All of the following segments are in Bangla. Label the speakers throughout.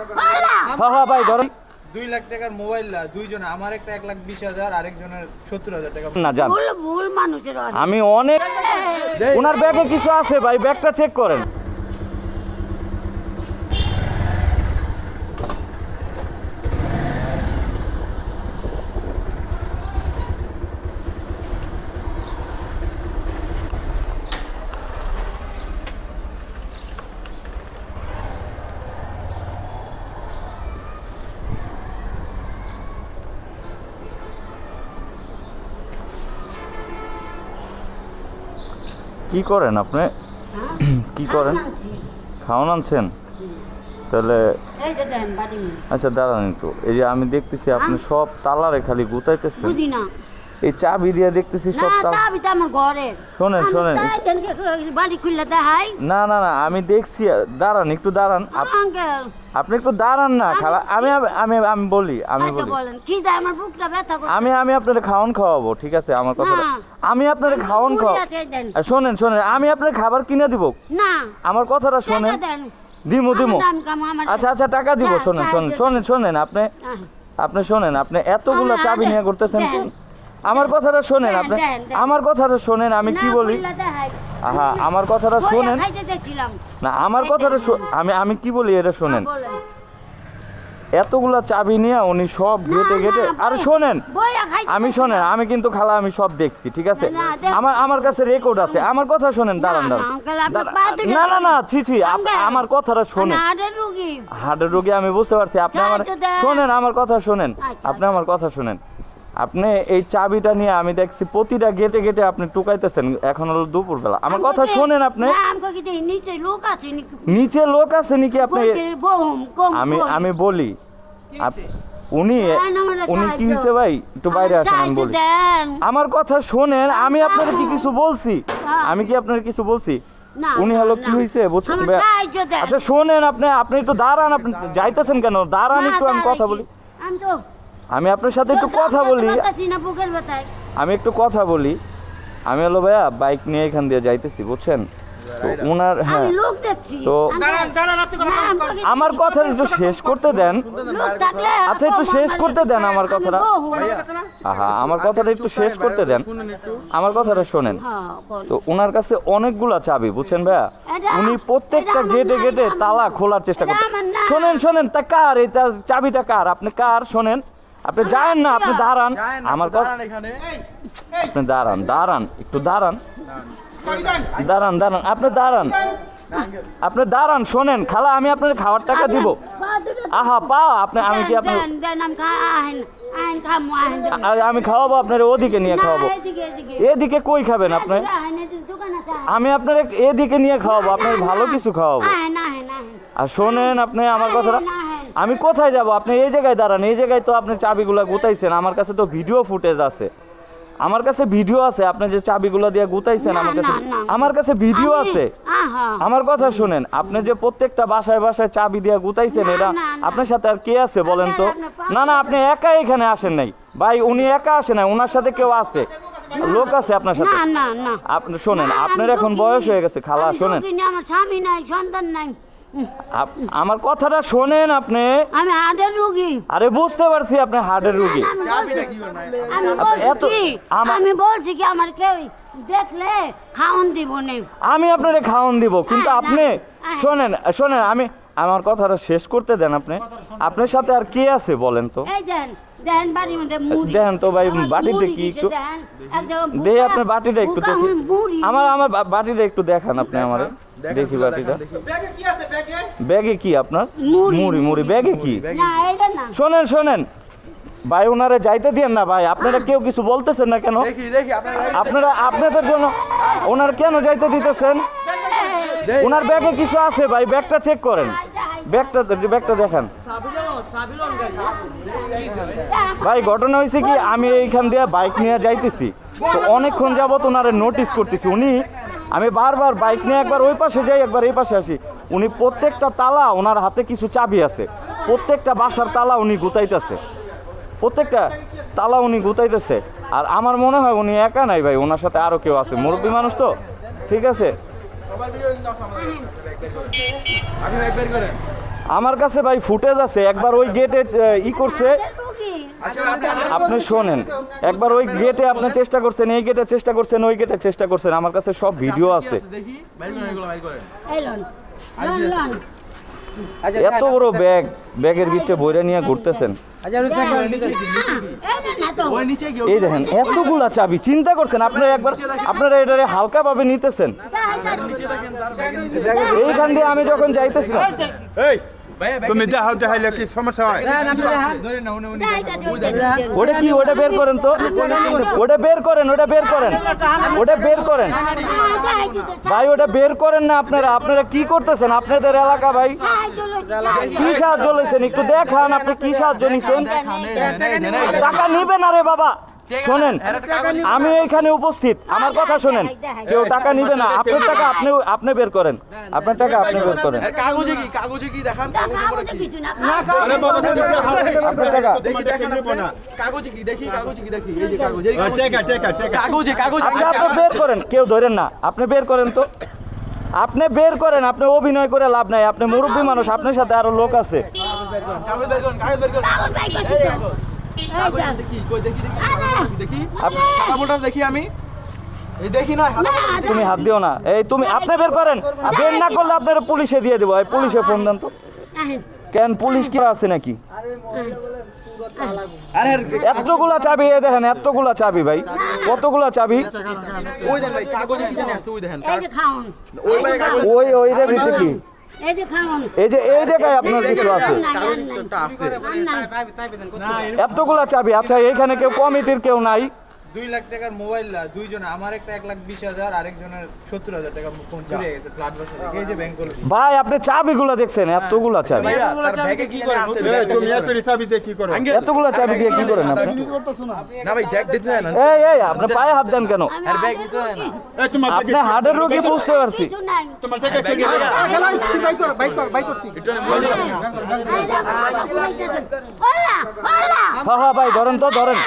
Speaker 1: হ্যাঁ হ্যাঁ ভাই ধরেন
Speaker 2: 2 লাখ টাকার মোবাইল না দুইজন, আমার একটা 1,20,000 আরেকজনের 70,000 টাকা।
Speaker 1: না জান
Speaker 3: ভুল মানুষের
Speaker 1: আমি অনেক ওনার ব্যাগে কিছু আছে ভাই, ব্যাগটা চেক করেন। কি করেন আপনি? কি করেন? খাওয়ান আনছেন? তাহলে আচ্ছা দাঁড়ান একটু। এই যে আমি দেখতেছি আপনি সব তালারে খালি গুতাইতেছেন।
Speaker 3: বুঝি না
Speaker 1: এই চাবি দিয়ে দেখতেছি সব তালা।
Speaker 3: চাবিটা আমার ঘরের।
Speaker 1: শোনেন শোনেন,
Speaker 3: বাড়ি খুললে দেখাই।
Speaker 1: না না না আমি দেখছি, দাঁড়ান একটু দাঁড়ান।
Speaker 3: আঙ্কেল
Speaker 1: আপনি একটু দাঁড়ান না খালা। আমি আমি আমি বলি, আমি
Speaker 3: আচ্ছা
Speaker 1: বলি
Speaker 3: বলেন কি যায়, আমার বুকটা ব্যথা করে।
Speaker 1: আমি আপনার খাওয়ান খাওয়াবো, ঠিক আছে? আমার কথা
Speaker 3: না।
Speaker 1: আমি আপনার খাওয়ান
Speaker 3: মুড়ি
Speaker 1: খাওয়া।
Speaker 3: আছে, দেন।
Speaker 1: শোনেন শোনেন, আমি আপনার খাবার কিনে দিব।
Speaker 3: না
Speaker 1: আমার কথাটা শোনেন।
Speaker 3: টাকা দেন।
Speaker 1: দিমু দিমু।
Speaker 3: আমার দাম কম, আমার
Speaker 1: আচ্ছা আচ্ছা টাকা দিব।
Speaker 3: চা-
Speaker 1: শোনেন
Speaker 3: চা
Speaker 1: শোনেন
Speaker 3: দিয়ে
Speaker 1: শোনেন শোনেন, আপনি আপনি শোনেন, আপনি এতগুলো চাবি নিয়ে করতেছেন
Speaker 3: দেন।
Speaker 1: আমার কথাটা শোনেন।
Speaker 3: দেন,
Speaker 1: আপনি
Speaker 3: দেন, দেন।
Speaker 1: আমার কথাটা শোনেন, আমি কি
Speaker 3: না,
Speaker 1: বলি।
Speaker 3: খুললে দেখাই।
Speaker 1: আহা আমার কথাটা
Speaker 3: বইয়া
Speaker 1: শোনেন
Speaker 3: খাইতে যাচ্ছিলাম।
Speaker 1: না, আমার কথাটা আমি আমি কি বলি এটা শোনেন।
Speaker 3: বলেন।
Speaker 1: এতগুলা চাবি নিয়ে উনি সব ঘেটে
Speaker 3: না,
Speaker 1: ঘেটে।
Speaker 3: না,
Speaker 1: আর শোনেন
Speaker 3: বইয়া খাইতে
Speaker 1: আমি শোনেন, আমি কিন্তু খালা আমি সব দেখছি, ঠিক আছে?
Speaker 3: না, দেখ-
Speaker 1: আমার আমার কাছে রেকর্ড আছে। আমার কথা শোনেন, দাঁড়ান
Speaker 3: না,
Speaker 1: দাঁড়ান
Speaker 3: আঙ্কেল, আপনি
Speaker 1: দাঁড়ান।
Speaker 3: পা দুটো
Speaker 1: না না না
Speaker 3: দেন।
Speaker 1: ছি ছি
Speaker 3: আঙ্কেল,
Speaker 1: আমার কথাটা শোনেন।
Speaker 3: আমি হার্টের রোগী।
Speaker 1: হার্টের রোগী আমি বুঝতে পারছি। আপনি আমার
Speaker 3: আচ্ছা, দেন।
Speaker 1: শোনেন, আমার কথা শোনেন।
Speaker 3: আচ্ছা,
Speaker 1: আপনি আমার কথা শোনেন। আপনি এই চাবিটা নিয়ে আমি দেখছি প্রতিটা গেটে গেটে আপনি টুকাইতেছেন। এখন হলো দুপুরবেলা। আমার কথা
Speaker 3: আমাকে-
Speaker 1: শোনেন আপনি।
Speaker 3: না, আমাকে কি দেই, নিচে লোক আছে নাকি?
Speaker 1: নিচে লোক আছে নাকি আপনি?
Speaker 3: বলতে বহুম, কম,
Speaker 1: আমি
Speaker 3: কম।
Speaker 1: আমি বলি উনি
Speaker 3: দেন, আমার
Speaker 1: উনি কি
Speaker 3: সাহায্য।
Speaker 1: হয়েছে ভাই একটু বাইরে
Speaker 3: আমার
Speaker 1: আসেন, আমি
Speaker 3: সাহায্য
Speaker 1: বলি।
Speaker 3: দেন।
Speaker 1: আমার কথা শোনেন, আমি আপনাকে কি কিছু বলছি?
Speaker 3: হ্যাঁ।
Speaker 1: আমি কি আপনাকে কিছু বলছি?
Speaker 3: না,
Speaker 1: উনি
Speaker 3: না,
Speaker 1: হলো
Speaker 3: না।
Speaker 1: কি হয়েছে বুঝছেন?
Speaker 3: আমার সাহায্য দেন।
Speaker 1: আচ্ছা শোনেন, আপনি আপনি একটু দাঁড়ান। আপনি যাইতেছেন কেন? দাঁড়ান
Speaker 3: না,
Speaker 1: একটু, আমি কথা
Speaker 3: দাঁড়াইছি।
Speaker 1: বলি।
Speaker 3: আমি তো
Speaker 1: আমি আপনার সাথে একটু কথা বলি।
Speaker 3: পারতাছি না, বুকের ব্যথায়।
Speaker 1: আমি একটু কথা বলি। আমি হলো ভাইয়া বাইক নিয়ে এখান দিয়ে যাইতেছি, বুঝছেন? তো ওনার হ্যাঁ
Speaker 3: আমি লোক দেখছি।
Speaker 1: তো
Speaker 2: দাঁড়ান দাঁড়ান, আপনি কথা
Speaker 3: না,
Speaker 2: বলেন।
Speaker 3: আমাকে কি-
Speaker 1: আমার কথা একটু শেষ করতে দেন।
Speaker 3: লোক থাকলে
Speaker 1: আচ্ছা, একটু
Speaker 3: বহু
Speaker 1: শেষ
Speaker 3: আমার
Speaker 1: করতে দেন আমার
Speaker 3: আমি
Speaker 1: কথাটা।
Speaker 3: বহু।
Speaker 1: আহা আমার কথাটা একটু শেষ করতে দেন।
Speaker 2: শুনুন একটু।
Speaker 1: আমার কথাটা শোনেন।
Speaker 3: হ্যাঁ, কোন?
Speaker 1: তো ওনার কাছে অনেকগুলা চাবি, বুঝছেন ভাইয়া?
Speaker 3: এটা-
Speaker 1: উনি প্রত্যেকটা
Speaker 3: এটা আমার
Speaker 1: গেটে
Speaker 3: না,
Speaker 1: গেটে
Speaker 3: এটা আমার
Speaker 1: তালা
Speaker 3: না।
Speaker 1: খোলার চেষ্টা
Speaker 3: এটা
Speaker 1: করছেন।
Speaker 3: আমার না।
Speaker 1: শোনেন শোনেন, তা কার এই চাবিটা কার? আপনি কার? শোনেন, আপনি যায়েন না, আপনি দাঁড়ান।
Speaker 2: যায়েন না,
Speaker 1: আমার কথা
Speaker 2: দাঁড়ান এখানে।
Speaker 1: আপনি দাঁড়ান, দাঁড়ান একটু দাঁড়ান,
Speaker 2: চাবি দেন।
Speaker 1: দাঁড়ান দাঁড়ান, আপনি দাঁড়ান, আপনি দাঁড়ান। শোনেন খালা, আমি আপনার খাওয়ার টাকা দিব।
Speaker 3: পা দুটো
Speaker 1: আহা পা আপনি, আমি কি আপনার
Speaker 3: দেন, দেন, আমি আহেন, আহেন খামু, আহেন দেন।
Speaker 1: আমি খাওয়াবো আপনার ওদিকে নিয়ে
Speaker 3: না,
Speaker 1: খাওয়াবো।
Speaker 3: এদিকে, এদিকে।
Speaker 1: এদিকে কই খাবেন আপনি?
Speaker 3: এদিকে আহেন, এদিকে দোকান আছে, আহেন।
Speaker 1: আমি আপনার এদিকে নিয়ে খাওয়াবো, আপনার ভালো কিছু খাওয়াবো।
Speaker 3: আহেন, আহেন, আহেন।
Speaker 1: আর শোনেন আপনি আমার কথাটা,
Speaker 3: আহেন, আহেন।
Speaker 1: আমি কোথায় যাব? আপনি এই জায়গায় দাঁড়ান। এই জায়গায় তো আপনি চাবিগুলা গুতাইছেন। আমার কাছে তো ভিডিও ফুটেজ আছে, আমার কাছে ভিডিও আছে। আপনি যে চাবিগুলা দিয়ে গুতাইছেন
Speaker 3: না,
Speaker 1: আমার কাছে,
Speaker 3: না, না।
Speaker 1: আমার কাছে ভিডিও
Speaker 3: আমি-
Speaker 1: আছে।
Speaker 3: আহা।
Speaker 1: আমার কথা শুনেন, আপনি যে প্রত্যেকটা বাসায় বাসায় চাবি দিয়ে গুতাইছেন,
Speaker 3: না,
Speaker 1: এটা
Speaker 3: না, না।
Speaker 1: আপনার সাথে আর কে আছে বলেন তো?
Speaker 3: আপনার পা-
Speaker 1: না না, আপনি একা এখানে আসেন নাই ভাই, উনি একা আসে নাই, ওনার সাথে কেউ আছে, লোক আছে আপনার সাথে।
Speaker 3: না, না, না।
Speaker 1: আপনি শোনেন,
Speaker 3: না,
Speaker 1: আপনার
Speaker 3: আমি
Speaker 1: এখন
Speaker 3: দুঃখিনী।
Speaker 1: বয়স হয়ে গেছে খালা,
Speaker 3: আমি
Speaker 1: শোনেন
Speaker 3: দুঃখিনী, আমার স্বামী নাই, সন্তান নাই।
Speaker 1: আমার কথাটা শোনেন আপনি।
Speaker 3: আমি হার্টের রোগী।
Speaker 1: আরে বুঝতে পারছি আপনি হার্টের রোগী।
Speaker 3: আমি
Speaker 2: চাবিটা
Speaker 3: বলছি-
Speaker 2: কি হয় না?
Speaker 3: আমি বলছি
Speaker 1: এত-
Speaker 3: কি,
Speaker 1: আমার-
Speaker 3: আমি বলছি কি আমার কেউ দেখলে খাওন দিব নে।
Speaker 1: আমি আপনারে খাওয়ান দিব, কিন্তু
Speaker 3: হ্যাঁ,
Speaker 1: আপনি
Speaker 3: হ্যাঁ।
Speaker 1: শোনেন শোনেন, আমি আমার কথাটা শেষ করতে দেন। আপনি আপনার সাথে আর কে আছে বলেন তো?
Speaker 3: এই দেন, দেন বাড়ির মধ্যে মুড়ি।
Speaker 1: দেন তো ভাই,
Speaker 3: আমার
Speaker 1: বাটিতে
Speaker 3: মুড়ি
Speaker 1: কি
Speaker 3: দিছে,
Speaker 1: একটু
Speaker 3: দেন। একদম
Speaker 1: দেখি
Speaker 3: বুকা-
Speaker 1: আপনার বাটিটা একটু
Speaker 3: বুকা
Speaker 1: দেখি।
Speaker 3: মুড়ি।
Speaker 1: আমার আমার বাটিটা একটু দেখান আপনি আমারে, দেখি বাটিটা।
Speaker 2: ব্যাগে কি আছে ব্যাগে?
Speaker 1: ব্যাগে কি আপনার?
Speaker 3: মুড়ি,
Speaker 1: মুড়ি মুড়ি ব্যাগে কি?
Speaker 3: না, এটা না।
Speaker 1: শোনেন শোনেন ভাই, ওনারে যাইতে দিয়েন না ভাই। আপনারা কেউ কিছু বলতেছেন না কেন?
Speaker 2: দেখি দেখি আপনার
Speaker 1: আপনারা আপনাদের জন্য ওনার কেন যাইতে দিতেছেন? ওনার ব্যাগে কিছু আছে ভাই, ব্যাগটা চেক করেন। ব্যাগটা দেখান ভাই। ঘটনা হয়েছে কি, আমি এইখান দিয়ে বাইক নিয়ে যাইতেছি, তো অনেকক্ষণ যাবত ওনারে নোটিস করতেছি। উনি, আমি বারবার বাইক নিয়ে একবার ওই পাশে যাই, একবার এই পাশে আসি। উনি প্রত্যেকটা তালা, ওনার হাতে কিছু চাবি আছে, প্রত্যেকটা বাসার তালা উনি গুতাইতেছে, প্রত্যেকটা তালা উনি গুতাইতেছে। আর আমার মনে হয় উনি একা নাই ভাই, ওনার সাথে আরো কেউ আছে, মুরব্বী মানুষ তো, ঠিক আছে?
Speaker 2: সবার ভিডিও কিন্তু আপনি ব্যাগ বের করেন।
Speaker 1: আমার কাছে ভাই ফুটেজ আছে, একবার ওই গেটে ই করছে।
Speaker 3: রুগী
Speaker 1: আপনি শোনেন, একবার ওই গেটে আপনি চেষ্টা করছেন, এই গেটে চেষ্টা করছেন, ওই গেটে চেষ্টা করছেন, আমার কাছে সব ভিডিও আছে।
Speaker 2: দেখি বাইর করেন এগুলো বাইর করেন।
Speaker 3: এই লন লন লন
Speaker 1: এত বড় ব্যাগ, ব্যাগের ভিতরে বইরা নিয়ে ঘুরতেছেন।
Speaker 3: এই না তো
Speaker 2: ওই নিচে গিয়ে
Speaker 1: এই দেখেন এতগুলা চাবি, চিন্তা করছেন আপনারা একবার, আপনারা এটারে হালকাভাবে নিতেছেন। এইখান দিয়ে আমি যখন যাইতেছিলাম,
Speaker 4: এই
Speaker 2: ভাই
Speaker 4: তুমি দেখাইলে কি সমস্যা হয়?
Speaker 2: ধরে না উনি
Speaker 1: ওটা কি, ওটা বের করেন তো, ওটা বের করেন, ওটা বের করেন, ওটা বের করেন ভাই, ওটা বের করেন না আপনারা। আপনারা কি করতেছেন আপনাদের এলাকা ভাই? কি সাহায্য লইছেন একটু দেখান, আপনি কি সাহায্য নিছেন? টাকা নিবেন না রে বাবা, শোনেন আমি এইখানে উপস্থিত, আমার কথা শোনেন, কেউ টাকা নিবে না। আপনার টাকা আপনি বের করেন, আপনার টাকা আপনি বের করেন।
Speaker 2: কাগজে কি দেখান
Speaker 3: কিছু না
Speaker 4: আরে বাবা তুমি
Speaker 1: আপনার টাকা
Speaker 2: দেখি দেখান না কাগজে কি দেখি এই যে কাগজ
Speaker 4: টেকা
Speaker 2: কাগজে
Speaker 1: আচ্ছা আপনি বের করেন, কেউ ধরেন না, আপনি বের করেন তো, আপনি বের করেন। আপনি অভিনয় করে লাভ নাই, আপনি মুরব্বী মানুষ, আপনার সাথে আরো লোক আছে।
Speaker 2: কাগজ বের করেন
Speaker 3: কাগজ বাই করছি তো এই যা
Speaker 2: দেখি কই দেখি দেখি
Speaker 3: আরে
Speaker 2: সাদা বোলটা দেখি আমি এই দেখি না
Speaker 3: না
Speaker 1: তুমি হাত দিও না, এই তুমি আপনি বের করেন, বের না করলে আপনারা পুলিশে দিয়ে দেবো। এই পুলিশে ফোন দেন তো। কেন পুলিশ কি আছে নাকি?
Speaker 2: আরে
Speaker 1: এতগুলা চাবি, এই দেখেন এতগুলা চাবি ভাই, কতগুলা চাবি।
Speaker 2: ওই দেন ভাই কাগজে কি জানি আছে ওই দেখেন
Speaker 3: এই যে খাওন
Speaker 2: ওই ভাই কাগজ
Speaker 1: ওই রে ভিতরে কি,
Speaker 3: এই যে খাওন
Speaker 1: এই জায়গায় আপনার কিছু আছে,
Speaker 2: আছে
Speaker 1: এতগুলা চাবি। আচ্ছা এইখানে কেউ কমিটির কেউ নাই?
Speaker 2: 2 লাখ টাকার মোবাইল আর দুইজন, আমার একটা 1,20,000 আরেকজনের 70,000 টাকা ফোন চুরি হয়ে গেছে ফ্ল্যাট বসে এই যে ব্যাংক গুলো
Speaker 1: ভাই আপনি চাবিগুলা দেখছেন, এতগুলা চাবি,
Speaker 2: ব্যাগে কি করেন
Speaker 4: তুমি এত হিসাবই দিয়ে কি করো?
Speaker 1: এতগুলা চাবি দিয়ে কি করেন আপনি?
Speaker 2: না ভাই দেখ দিতে না
Speaker 1: এই আপনি পায়ে হাত দেন কেন?
Speaker 3: আর ব্যাগ দিতে হয় না
Speaker 4: এই তোমার
Speaker 1: আপনি হার্টের রোগী, বুঝতে পারছি।
Speaker 3: কিছু নাই
Speaker 4: তোমার টাকা কে
Speaker 2: বাইক করছি একটু
Speaker 3: ওলা ওলা
Speaker 1: হ্যাঁ ভাই ধরেন তো, ধরেন।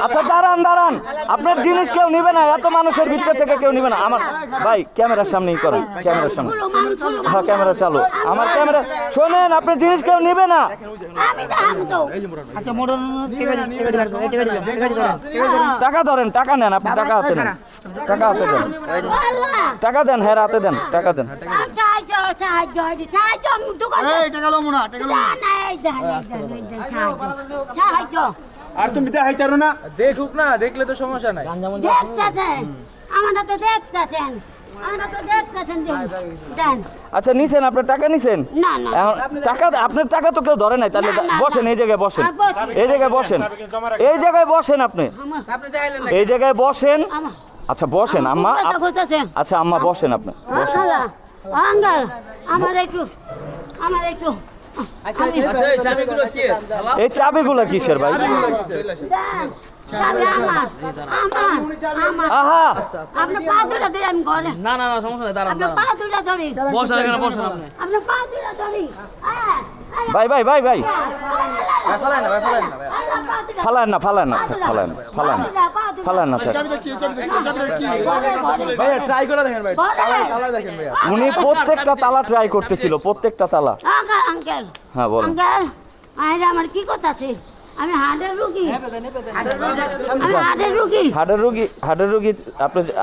Speaker 1: আচ্ছা দাঁড়ান, আপনার জিনিস কেউ নিবে না, এত মানুষের ভিতর থেকে কেউ নিবে না। আমার ভাই ক্যামেরার সামনেই করেন, ক্যামেরার সামনে। হ্যাঁ ক্যামেরা চালু, আমার ক্যামেরা। শোনেন আপনার জিনিস কেউ নিবে না।
Speaker 3: আমি তো
Speaker 5: আচ্ছা মোটর
Speaker 1: টাকা ধরেন, টাকা নেন, আপনি টাকা হাতে নেন, টাকা হাতে দেন,
Speaker 3: ওলা
Speaker 1: টাকা দেন, হ্যাঁ হাতে দেন, টাকা দেন।
Speaker 3: সাহায্য আমি দোকান
Speaker 5: এই টাকা লমু না টাকা লমু না।
Speaker 3: সাহায্য
Speaker 4: আর তুমি দেখাইতারো না?
Speaker 2: দেখুক না, দেখলে তো সমস্যা নাই
Speaker 3: দেখতেছেন আমরা তো দেখতেছেন দেন
Speaker 1: আচ্ছা নিছেন, আপনার টাকা নিছেন?
Speaker 3: না না
Speaker 1: এখন টাকা, আপনার টাকা তো কেউ ধরে নাই, তাহলে
Speaker 3: না, না,
Speaker 1: বসেন, এই জায়গায় বসেন,
Speaker 3: বসি।
Speaker 1: এই জায়গায় বসেন, এই জায়গায় বসেন আপনি, এই জায়গায় বসেন। আচ্ছা বসেন আম্মা, আচ্ছা আম্মা বসেন আপনি, বসেন।
Speaker 3: আঙ্গাল আমার একটু
Speaker 1: এই চাবিগুলো কিসের ভাই?
Speaker 3: দেন চাবি আমার
Speaker 1: আহা
Speaker 3: আপনার পা দুটা ধরে আমি ঘরে
Speaker 5: না না না সমস্যা নাই দাঁড়ান
Speaker 3: আপনার পা দুটা ধরি
Speaker 5: বসেন এখানে বসেন আপনি
Speaker 3: আপনার পা দুটা ধরি
Speaker 1: ভাই ভাই
Speaker 3: ফালায় না
Speaker 1: ফালান না, ফালান না।
Speaker 2: ভাই ট্রাই করে দেখেন ভাই তালা দেখেন ভাই
Speaker 1: উনি প্রত্যেকটা তালা ট্রাই করতেছিল, প্রত্যেকটা তালা।
Speaker 3: আঙ্কেল
Speaker 1: হ্যাঁ বলেন।
Speaker 3: আঙ্কেল আমার কি কথা আছে? আমি হার্টের রোগী
Speaker 1: হার্টের রোগী।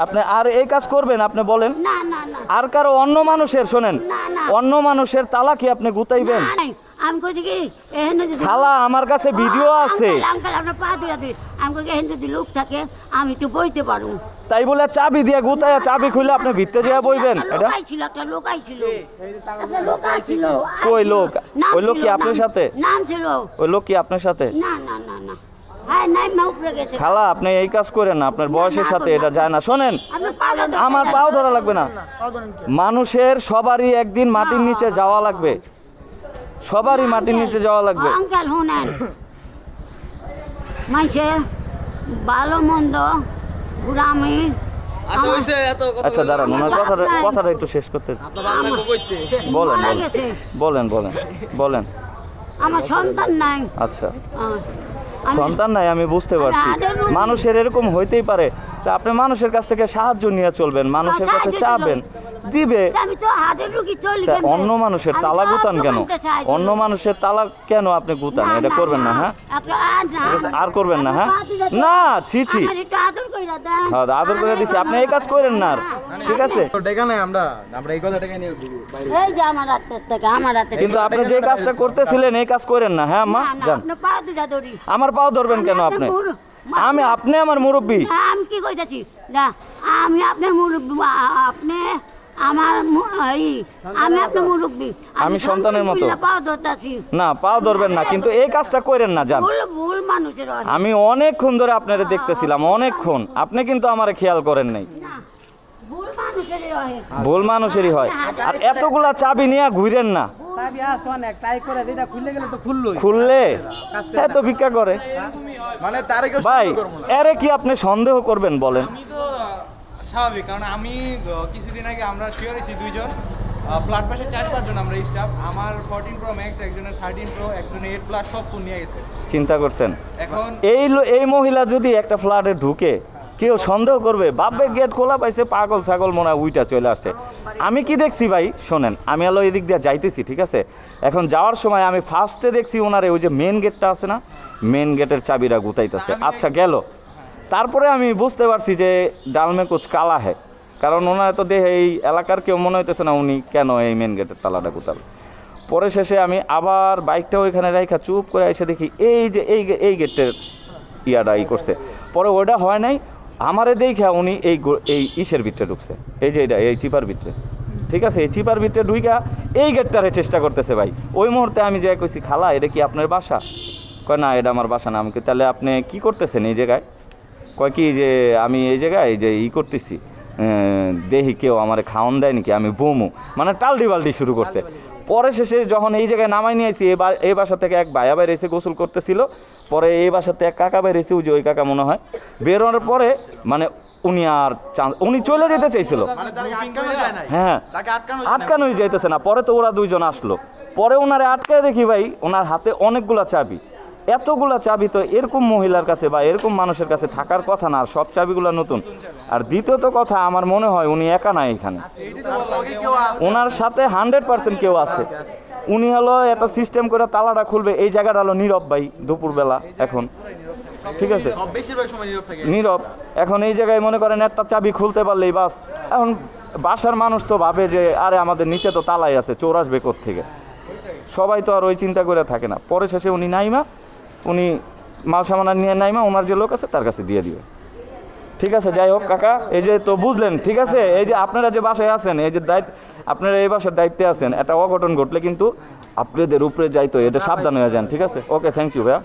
Speaker 1: আপনি আর এই কাজ করবেন? আপনি বলেন।
Speaker 3: না না না
Speaker 1: আর কারো অন্য মানুষের, শোনেন,
Speaker 3: না, না।
Speaker 1: অন্য মানুষের তালা কি আপনি গুতাইবেন?
Speaker 3: নাই, আমি কইছি কি এখানে যদি
Speaker 1: খালা আমার কাছে ভিডিও আছে,
Speaker 3: আঙ্কেল আপনার পা দুটা ধরি আমি কই এখানে যদি লোক থাকে আমি একটু বইতে পারবো।
Speaker 1: তাই বলে চাবি দিয়ে গুতাইয়া চাবি খুলে আপনি ভিতরে যেয়ে বইবেন? এটা
Speaker 3: একটা লোক আইছিল
Speaker 1: কই লোক? ওই লোক কি আপনার সাথে?
Speaker 3: নাম ছিল
Speaker 1: ওই লোক কি আপনার সাথে?
Speaker 3: না না না না হ্যাঁ নাই মা উপরে গেছে
Speaker 1: খালা আপনি এই কাজ করেন না, আপনার বয়সের সাথে এটা যায় না। শোনেন
Speaker 3: আপনার পাটা ধরতে
Speaker 1: আমার পাও ধরা লাগবে না, মানুষের সবারই একদিন মাটির নিচে যাওয়া লাগবে, সবারই মাটির নিচে যাওয়া লাগবে।
Speaker 3: আঙ্কেল শুনেন মাইছে ভালো মন্দ গ্রামে
Speaker 5: আচ্ছা হইছে এত কথা
Speaker 1: আচ্ছা দাঁড়ান, ওনার কথাটা একটু শেষ করতে বলেন,
Speaker 3: মারা গেছে
Speaker 1: বলেন।
Speaker 3: আমার সন্তান নাই
Speaker 1: আচ্ছা
Speaker 3: আমি-
Speaker 1: সন্তান নাই, আমি বুঝতে পারছি, মানুষের এরকম হইতেই পারে। তা আপনি মানুষের কাছ থেকে সাহায্য নিয়ে চলবেন, মানুষের কাছে চাবেন, দিবে।
Speaker 3: আমি তো হাটের রুগী চলি
Speaker 1: তা
Speaker 3: কেমনে?
Speaker 1: অন্য মানুষের
Speaker 3: আমি
Speaker 1: তালা
Speaker 3: সব
Speaker 1: গুতান কেন?
Speaker 3: দোকানতে সাহায্য
Speaker 1: অন্য
Speaker 3: করি।
Speaker 1: মানুষের তালা কেন আপনি গুতান? এটা করবেন না, হ্যাঁ?
Speaker 3: একটা আর না।
Speaker 1: ঠিক আছে, আর করবেন না, হ্যাঁ?
Speaker 3: আমার পা দুটা
Speaker 1: না, ছি, ছি।
Speaker 3: আমার একটু আদর কইরা দেন।
Speaker 1: হ্যাঁ, আদর করে দিছি, আপনি এই কাজ করেন না আর, ঠিক আছে?
Speaker 3: এই যে আমার হাতের থেকে, আমার হাতে
Speaker 1: কিন্তু আপনি যে কাজটা করতেছিলেন এই কাজ করেন না, হ্যাঁ আম্মা? যান।
Speaker 3: আপনি পা দুটা ধরি।
Speaker 1: আমার পাও ধরবেন কেন আপনি? আপনি আমার মুরব্বী।
Speaker 3: না, আমি কি কইতাছি না, আমি আপনার মুরব্বী, আপনি আমার আমি আপনার মুরব্বী,
Speaker 1: আমি সন্তানের মতো।
Speaker 3: পাও ধরতাছি।
Speaker 1: না, পাও ধরবেন না, কিন্তু এই কাজটা করেন না, যান।
Speaker 3: ভুল ভুল মানুষের হয়।
Speaker 1: আমি অনেকক্ষণ ধরে আপনারে দেখতেছিলাম, অনেকক্ষণ। আপনি কিন্তু আমারে খেয়াল করেন নাই।
Speaker 3: না, ভুল মানুষেরই হয়।
Speaker 1: ভুল মানুষেরই হয়। আর এতগুলা চাবি নিয়ে ঘুরেন না, খুললে এত ভিক্ষা করে।
Speaker 4: মানে তারে কেউ
Speaker 1: ভাই,
Speaker 4: সন্দেহ করবো না।
Speaker 1: এরে কি আপনি সন্দেহ করবেন বলেন?
Speaker 2: আমি তো স্বাভাবিক, কারণ আমি কিছুদিন আগে আমরা শিওর হয়েছি দুইজন ফ্ল্যাট পাশে 4-5 জন আমরা স্টাফ। আমার 14 Pro Max, একজনের 13 Pro, একজনের 8 Plus সব ফোন নিয়ে গেছে।
Speaker 1: চিন্তা করছেন
Speaker 2: এখন
Speaker 1: এই মহিলা যদি একটা ফ্ল্যাটে ঢুকে কেউ সন্দেহ করবে? বাপে গেট খোলা পাইছে, পাগল ছাগল মনে হয় উইটা চলে আসছে। আমি কি দেখছি ভাই, শোনেন, আমি আলো এদিক দিয়ে যাইতেছি, ঠিক আছে? এখন যাওয়ার সময় আমি ফার্স্টে দেখছি ওনারে ওই যে মেন গেটটা আছে না, মেন গেটের চাবিটা গুতাইতেছে। আচ্ছা, গেল। তারপরে আমি বুঝতে পারছি যে ডালমে কুছ কালা হ্যায়, কারণ ওনার তো দেহে এই এলাকার কেউ মনে হইতেছে না উনি কেন এই মেন গেটের তালাটা গুতাল। পরে শেষে আমি আবার বাইকটা ওইখানে রাইখা চুপ করে এসে দেখি এই যে এই গেটের ইয়াটা করছে। পরে ওটা হয় নাই, আমারে দেখা উনি এই ইসের ভিতরে ঢুকছে, এই যে এটা এই চিপার ভিতরে, ঠিক আছে? এই চিপার ভিতরে ঢুইকা এই গেটটারে চেষ্টা করতেছে ভাই। ওই মুহূর্তে আমি যে কইছি, খালা এটা কি আপনার বাসা? কয় না, এটা আমার বাসা না। আমি কই, তাহলে আপনি কি করতেছেন এই জায়গায়? কয় কি যে আমি এই জায়গায় এই যে করতেছি, দেহি কেউ আমার খাওয়ান দেয় নাকি, আমি বমু, মানে টালডি বালডি শুরু করছে। পরে শেষে যখন এই জায়গায় নামাই নিয়ে আসি, এই বাসা থেকে এক ভাইয়া বাইরে এসে গোসল করতেছিল, পরে এই বাসাতে এক কাকা বাইরে এসে, ওই কাকা মনে হয় বেরোনোর পরে মানে উনি আর উনি চলে যেতে চাইছিল,
Speaker 4: মানে তাকে আটকানো যায় নাই।
Speaker 1: হ্যাঁ,
Speaker 4: তাকে
Speaker 1: আটকানোই যাইতেছে না। পরে তো ওরা দুইজন আসলো, পরে ওনারে আটকায় দেখি ভাই ওনার হাতে অনেকগুলা চাবি। এতগুলা চাবি তো এরকম মহিলার কাছে বা এরকম মানুষের কাছে থাকার কথা না, আর সব চাবিগুলো নতুন। আর দ্বিতীয়ত কথা, আমার মনে হয় উনি একা নাই এখানে, ওনার সাথে 100% কেউ আছে। উনি হলো একটা সিস্টেম করে তালাটা খুলবে, এই জায়গাটা হলো নীরব ভাই, দুপুরবেলা এখন, ঠিক আছে?
Speaker 4: বেশিরভাগ সময় নীরব থাকে।
Speaker 1: নীরব। এখন এই জায়গায় মনে করেন একটা চাবি খুলতে পারলেই বাস। এখন বাসার মানুষ তো ভাবে যে আরে আমাদের নিচে তো তালাই আছে, চোর আসবে কোত্থেকে, সবাই তো আর ওই চিন্তা করে থাকে না। পরে শেষে উনি নাইমা, উনি মাল সামানা নিয়ে নাইমা ওনার যে লোক আছে তার কাছে দিয়ে দিবে, ঠিক আছে? যাই হোক কাকা, এই যে তো বুঝলেন, ঠিক আছে? এই যে আপনারা যে বাসায় আছেন, এই যে আপনারা এই বাসার দায়িত্বে আছেন, একটা অঘটন ঘটলে কিন্তু আপনাদের উপরে যাইতো, এটা সাবধান হয়ে যান, ঠিক আছে? ওকে, থ্যাংক ইউ ভাইয়া।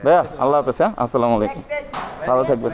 Speaker 1: ভাইয়া, আল্লাহ হাফেজ। হ্যাঁ, আসসালামু আলাইকুম, ভালো থাকবেন।